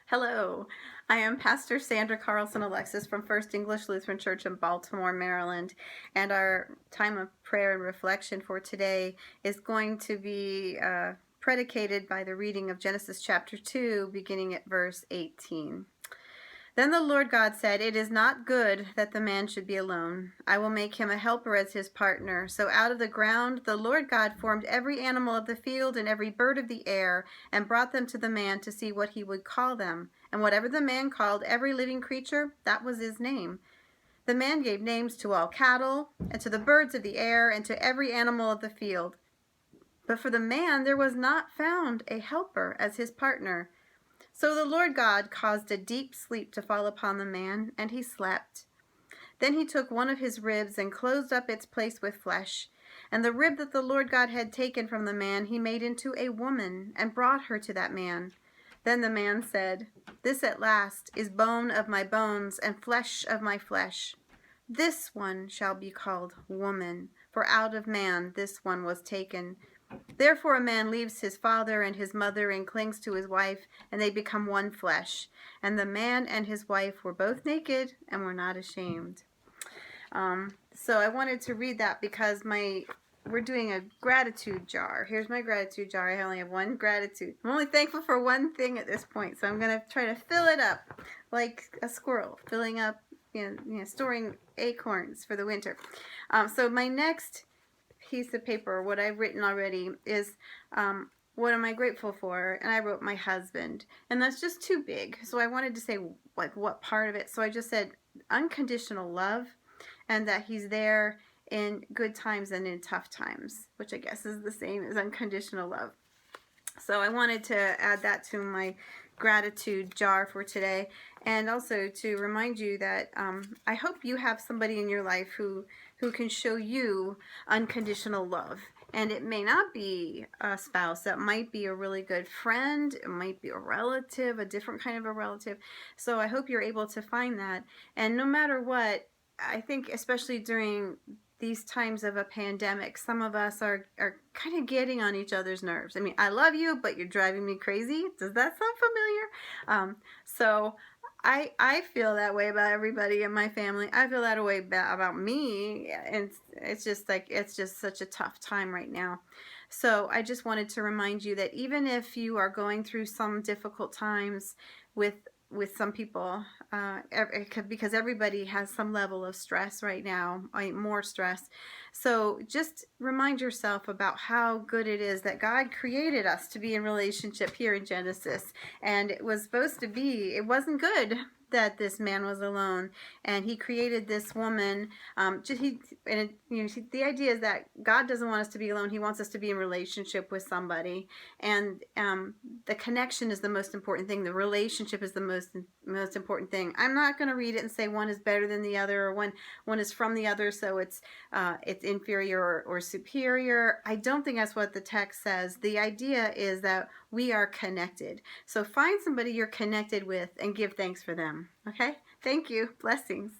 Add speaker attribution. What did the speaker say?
Speaker 1: Hello, I am Pastor Sandra Carlson Alexis from First English Lutheran Church in Baltimore, Maryland, and our time of prayer and reflection for today is going to be predicated by the reading of Genesis chapter 2, beginning at verse 18. Then the Lord God said, "It is not good that the man should be alone. I will make him a helper as his partner." So out of the ground the Lord God formed every animal of the field and every bird of the air, and brought them to the man to see what he would call them. And whatever the man called every living creature, that was his name. The man gave names to all cattle, and to the birds of the air, and to every animal of the field. But for the man there was not found a helper as his partner. So the Lord God caused a deep sleep to fall upon the man, and he slept. Then he took one of his ribs and closed up its place with flesh. And the rib that the Lord God had taken from the man he made into a woman, and brought her to that man. Then the man said, "This at last is bone of my bones and flesh of my flesh. This one shall be called woman, for out of man this one was taken. Therefore a man leaves his father and his mother and clings to his wife, and they become one flesh. And the man and his wife were both naked and were not ashamed." So I wanted to read that because we're doing a gratitude jar. Here's my gratitude jar. I only have one gratitude. I'm only thankful for one thing at this point, so I'm going to try to fill it up like a squirrel, filling up, storing acorns for the winter. So my next piece of paper, what I've written already, is what am I grateful for? And I wrote my husband, and that's just too big, so I wanted to say like what part of it. So I just said unconditional love, and that he's there in good times and in tough times, which I guess is the same as unconditional love. So I wanted to add that to my gratitude jar for today, and also to remind you that I hope you have somebody in your life who can show you unconditional love. And it may not be a spouse, that might be a really good friend, it might be a relative, a different kind of a relative. So I hope you're able to find that. And no matter what, I think especially during these times of a pandemic, some of us are kind of getting on each other's nerves. I mean, I love you, but you're driving me crazy. Does that sound familiar? So I feel that way about everybody in my family. I feel that way about me, and it's just such a tough time right now. So I just wanted to remind you that even if you are going through some difficult times with some people, because everybody has some level of stress right now, more stress. So just remind yourself about how good it is that God created us to be in relationship here in Genesis. And it was supposed to be, it wasn't good that this man was alone, and he created this woman. The idea is that God doesn't want us to be alone. He wants us to be in relationship with somebody, and the connection is the most important thing. The relationship is the most important thing. I'm not going to read it and say one is better than the other, or one is from the other, so it's inferior or superior. I don't think that's what the text says. The idea is that we are connected. So find somebody you're connected with and give thanks for them. Okay? Thank you. Blessings.